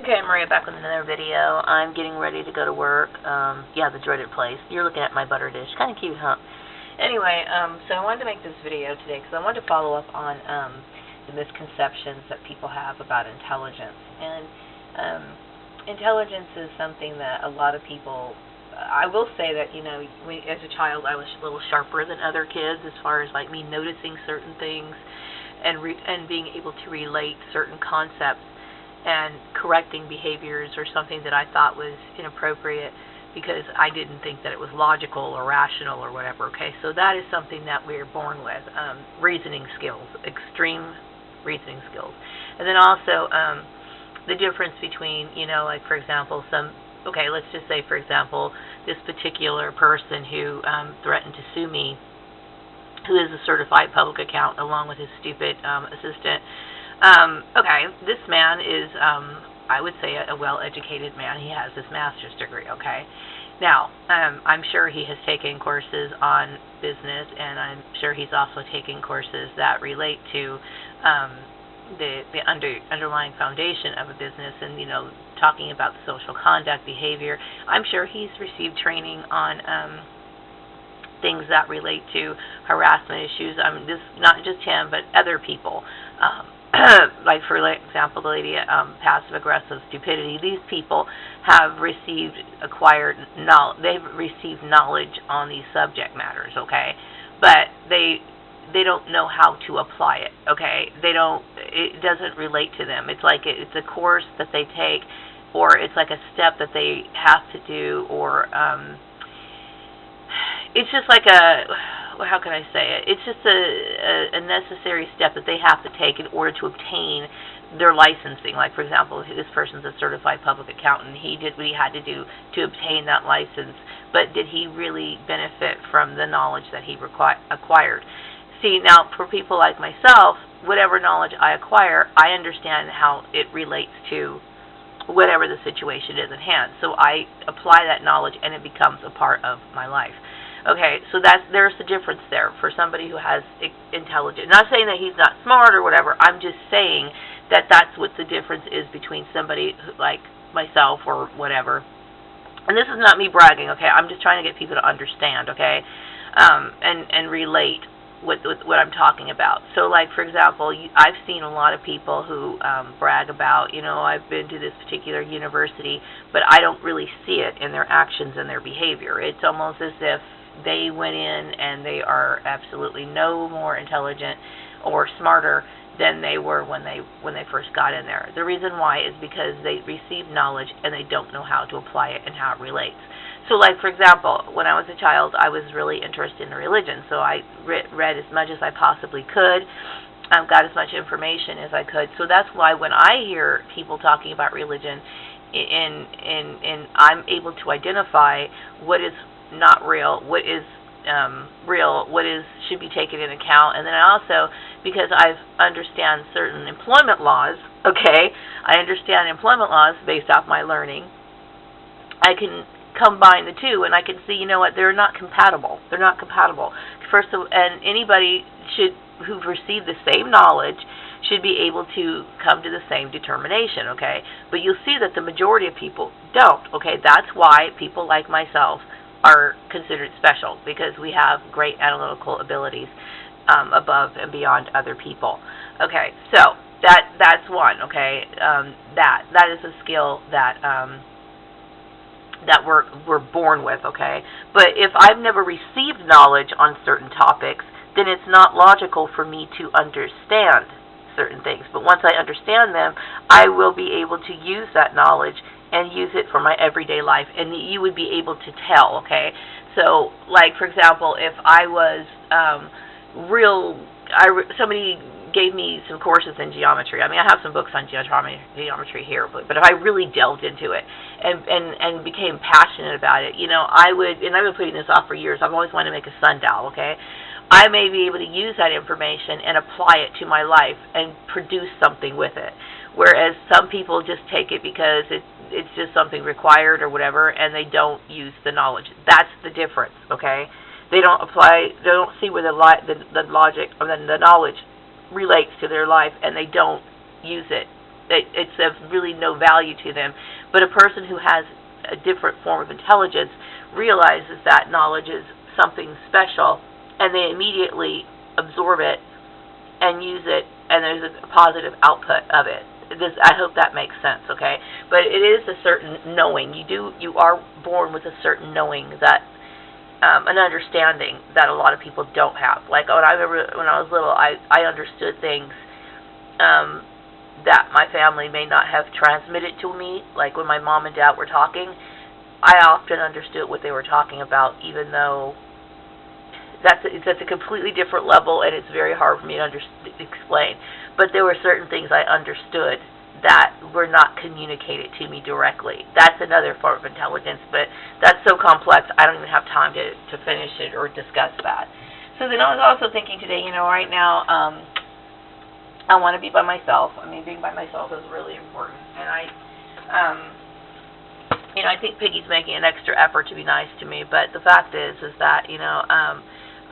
Okay, Maria, back with another video. I'm getting ready to go to work. Yeah, the dreaded place. You're looking at my butter dish. Kind of cute, huh? Anyway, so I wanted to make this video today because I wanted to follow up on the misconceptions that people have about intelligence. And intelligence is something that a lot of people, I will say that, as a child I was a little sharper than other kids as far as like me noticing certain things and being able to relate certain concepts and correcting behaviors or something that I thought was inappropriate because I didn't think that it was logical or rational or whatever, okay? So that is something that we're born with, reasoning skills, extreme reasoning skills. And then also the difference between, like for example, let's just say for example, this particular person who threatened to sue me, who is a certified public accountant along with his stupid assistant. Okay, this man is, I would say, a well-educated man. He has his master's degree, okay? Now, I'm sure he has taken courses on business, and I'm sure he's also taken courses that relate to the underlying foundation of a business and, talking about the social conduct, behavior. I'm sure he's received training on things that relate to harassment issues. This not just him, but other people. Like for example, the lady passive-aggressive stupidity. These people have acquired knowledge. They've received knowledge on these subject matters, okay, but they don't know how to apply it, okay. It doesn't relate to them. It's like it's a course that they take, or it's like a step that they have to do, or it's just like how can I say it? It's just a necessary step that they have to take in order to obtain their licensing. Like, for example, this person's a certified public accountant. He did what he had to do to obtain that license, but did he really benefit from the knowledge that he acquired? See, now, for people like myself, whatever knowledge I acquire, I understand how it relates to whatever the situation is at hand. So I apply that knowledge, and it becomes a part of my life. Okay, so there's the difference there for somebody who has intelligence. Not saying that he's not smart or whatever. I'm just saying that that's what the difference is between somebody like myself or whatever. And this is not me bragging, okay? I'm just trying to get people to understand, okay, and relate with what I'm talking about. So, like, for example, I've seen a lot of people who brag about, I've been to this particular university, but I don't really see it in their actions and their behavior. It's almost as if they went in and they are absolutely no more intelligent or smarter than they were when they first got in there. The reason why is because they received knowledge and they don't know how to apply it and how it relates. So, like, for example, when I was a child, I was really interested in religion, so I read as much as I possibly could, got as much information as I could. So that's why when I hear people talking about religion, and I'm able to identify what is not real, what is real, what should be taken into account. And then I also, because I understand certain employment laws, okay, I understand employment laws based off my learning, I can combine the two, and I can see, they're not compatible. They're not compatible. First of all, and anybody who've received the same knowledge should be able to come to the same determination, okay? But you'll see that the majority of people don't, okay? That's why people like myself are considered special, because we have great analytical abilities above and beyond other people. Okay, so that's one, okay? That is a skill that we're born with, okay? But if I've never received knowledge on certain topics, then it's not logical for me to understand certain things. But once I understand them, I will be able to use that knowledge and use it for my everyday life, and you would be able to tell, okay? So, like, for example, if I was somebody gave me some courses in geometry. I have some books on geometry here, but if I really delved into it and became passionate about it, I've been putting this off for years. I've always wanted to make a sundial, okay? I may be able to use that information and apply it to my life and produce something with it. Whereas some people just take it because it's just something required or whatever, and they don't use the knowledge. That's the difference, okay? They don't see where the logic or the knowledge relates to their life, and they don't use it it's of really no value to them. But a person who has a different form of intelligence realizes that knowledge is something special, and they immediately absorb it and use it, and there's a positive output of it. I hope that makes sense, okay? But it is a certain knowing. You are born with a certain knowing, that an understanding that a lot of people don't have. Like I remember when I was little, I understood things that my family may not have transmitted to me. Like when my mom and dad were talking, I often understood what they were talking about, even though it's at a completely different level, and it's very hard for me to explain. But there were certain things I understood that were not communicated to me directly. That's another form of intelligence, but that's so complex, I don't even have time to finish it or discuss that. So then I was also thinking today, right now, I want to be by myself. I mean, being by myself is really important. And I think Piggy's making an extra effort to be nice to me, but the fact is that,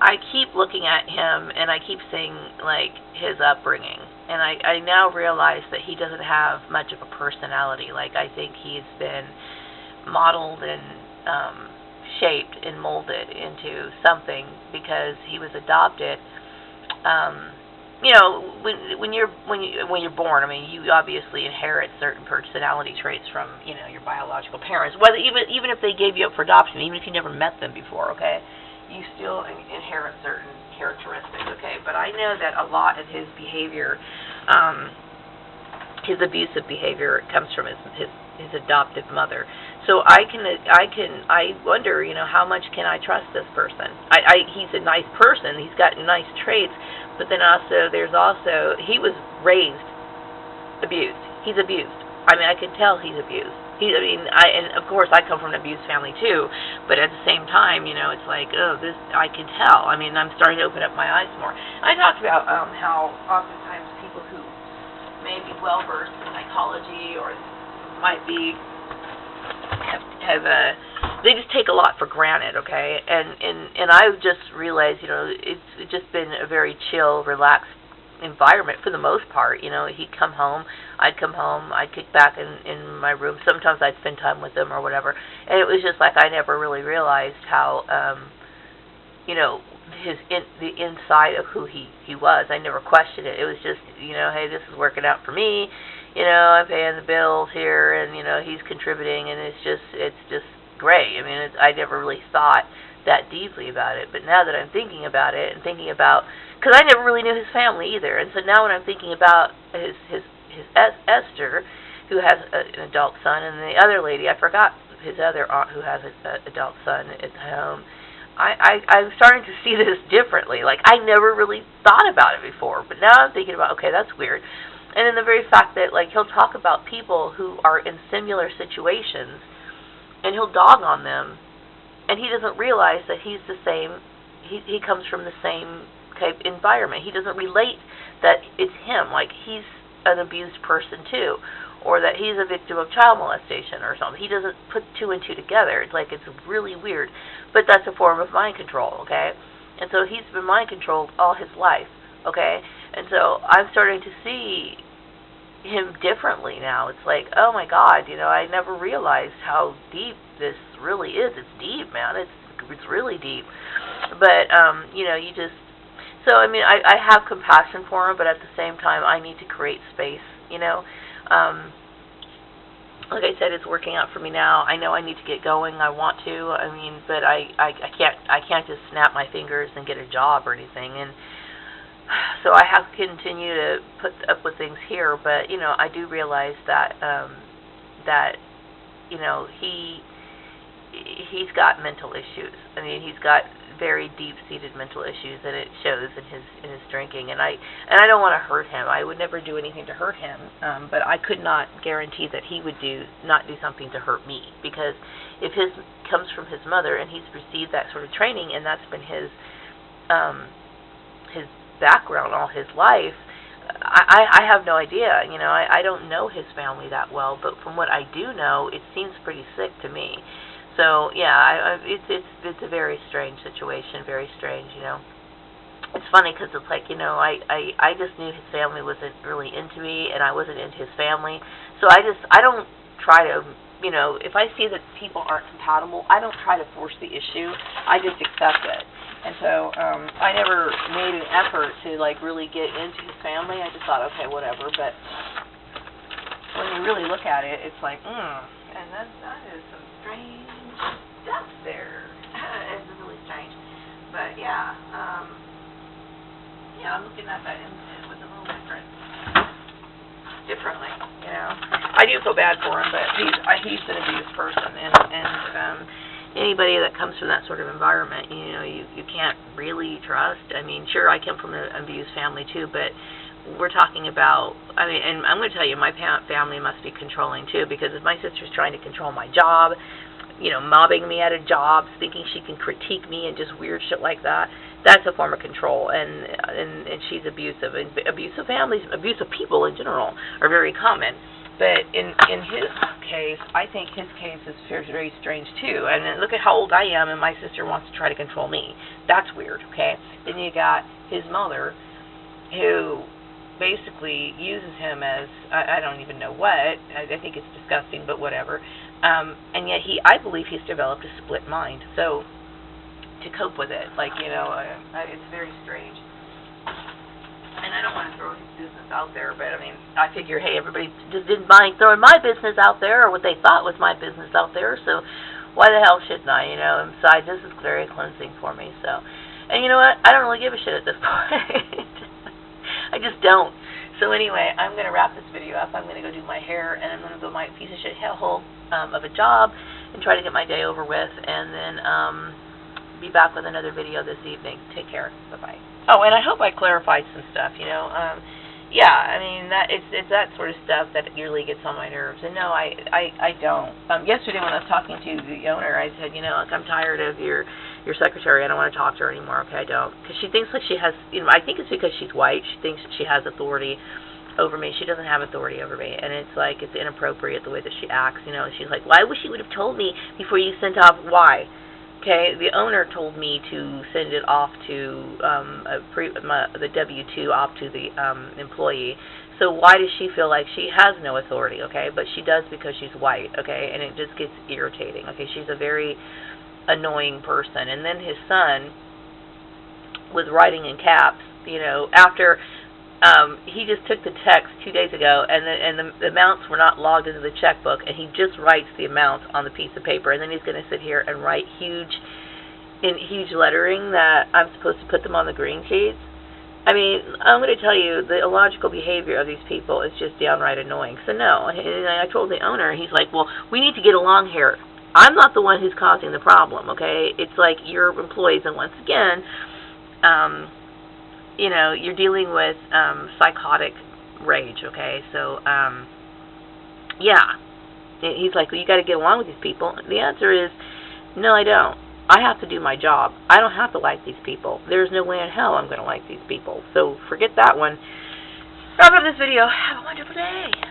I keep looking at him, and I keep seeing, like, his upbringing. And I now realize that he doesn't have much of a personality. Like, I think he's been modeled and shaped and molded into something because he was adopted. When you're born, I mean, you obviously inherit certain personality traits from, your biological parents. Whether even if they gave you up for adoption, even if you never met them before, okay? You still inherit certain characteristics, okay? But I know that a lot of his behavior, his abusive behavior, comes from his adoptive mother. So I wonder, how much can I trust this person? He's a nice person. He's got nice traits, but then he was raised abused. He's abused. I mean, I can tell he's abused. And of course I come from an abused family too, but at the same time, it's like, I can tell. I mean, I'm starting to open up my eyes more. I talked about how oftentimes people who may be well versed in psychology or might be they just take a lot for granted, okay? And I've just realized, it's just been a very chill, relaxed environment for the most part. He'd come home, I'd come home, I'd kick back in my room. Sometimes I'd spend time with him or whatever, and it was just like I never really realized how the inside of who he was. I never questioned it. It was just, hey, this is working out for me, I'm paying the bills here, and he's contributing, and it's just great. I mean, I never really thought that deeply about it, but now that I'm thinking about it and thinking about, because I never really knew his family either, and so now when I'm thinking about his Esther, who has an adult son, and the other lady, I forgot his other aunt who has an adult son at home, I'm starting to see this differently. Like, I never really thought about it before, but now I'm thinking about, okay, that's weird. And then the very fact that, like, he'll talk about people who are in similar situations, and he'll dog on them, and he doesn't realize that he's the same, he comes from the same type environment. He doesn't relate that it's him, like he's an abused person too, or that he's a victim of child molestation or something. He doesn't put two and two together. It's like, it's really weird, but that's a form of mind control, okay? And so he's been mind controlled all his life, okay? And so I'm starting to see him differently now. It's like, oh my God, I never realized how deep this really is. It's deep, man. It's really deep. But you just, so I mean, I have compassion for him, but at the same time, I need to create space. Like I said, it's working out for me now. I know I need to get going. I want to. I mean, but I can't just snap my fingers and get a job or anything. And so I have to continue to put up with things here. But I do realize that he's got mental issues. I mean, he's got very deep-seated mental issues, and it shows in his drinking. And I don't want to hurt him. I would never do anything to hurt him, but I could not guarantee that he would not do something to hurt me, because if his comes from his mother and he's received that sort of training, and that's been his background all his life, I have no idea. I don't know his family that well, but from what I do know, it seems pretty sick to me. So yeah, it's a very strange situation, very strange, it's funny because it's like, I just knew his family wasn't really into me, and I wasn't into his family. So I don't try to, if I see that people aren't compatible, I don't try to force the issue. I just accept it. And so I never made an effort to, like, really get into his family. I just thought, okay, whatever. But when you really look at it, it's like, and that is some strange stuff there. It's really strange. But, yeah, I'm looking at that with a little differently, I do feel bad for him, but he's an abused person, and anybody that comes from that sort of environment, you can't really trust. I mean, sure, I come from an abused family too, but we're talking about, and I'm going to tell you, my family must be controlling too, because if my sister's trying to control my job, mobbing me at a job, thinking she can critique me and just weird shit like that, that's a form of control, and she's abusive. And abusive families, abusive people in general, are very common. But in his case, I think his case is very strange too. And then look at how old I am, and my sister wants to try to control me. That's weird, okay? Then you got his mother, who basically uses him as, I don't even know what. I think it's disgusting, but whatever. And yet I believe he's developed a split mind. So to cope with it, like, it's very strange. And I don't want to throw his business out there, but, I figure, hey, everybody just didn't mind throwing my business out there, or what they thought was my business out there, so why the hell shouldn't I, And besides, this is very cleansing for me, so. And you know what? I don't really give a shit at this point. I just don't. So anyway, I'm going to wrap this video up. I'm going to go do my hair, and I'm going to go my piece of shit hellhole of a job and try to get my day over with, and then be back with another video this evening. Take care. Bye-bye. Oh, and I hope I clarified some stuff, Yeah, it's that sort of stuff that really gets on my nerves. And no, I don't. Yesterday when I was talking to the owner, I said, look, I'm tired of your secretary. I don't want to talk to her anymore. Okay, I don't. Because she thinks like she has, I think it's because she's white. She thinks she has authority over me. She doesn't have authority over me. And it's like, it's inappropriate the way that she acts, She's like, why wish you would have told me before you sent off, why? Okay, the owner told me to send it off to the W-2 off to the employee. So why does she feel like she has no authority? Okay, but she does because she's white. Okay, and it just gets irritating. Okay, she's a very annoying person. And then his son was writing in caps. After he just took the text 2 days ago, and the amounts were not logged into the checkbook, and he just writes the amounts on the piece of paper, and then he's going to sit here and write huge lettering that I'm supposed to put them on the green sheets. I'm going to tell you, the illogical behavior of these people is just downright annoying. So no, and I told the owner, he's like, well, we need to get along here. I'm not the one who's causing the problem, okay? It's like your employees, and once again, you're dealing with psychotic rage, okay? So, yeah. He's like, well, you got to get along with these people. The answer is, no, I don't. I have to do my job. I don't have to like these people. There's no way in hell I'm going to like these people. So forget that one. Wrap up this video. Have a wonderful day.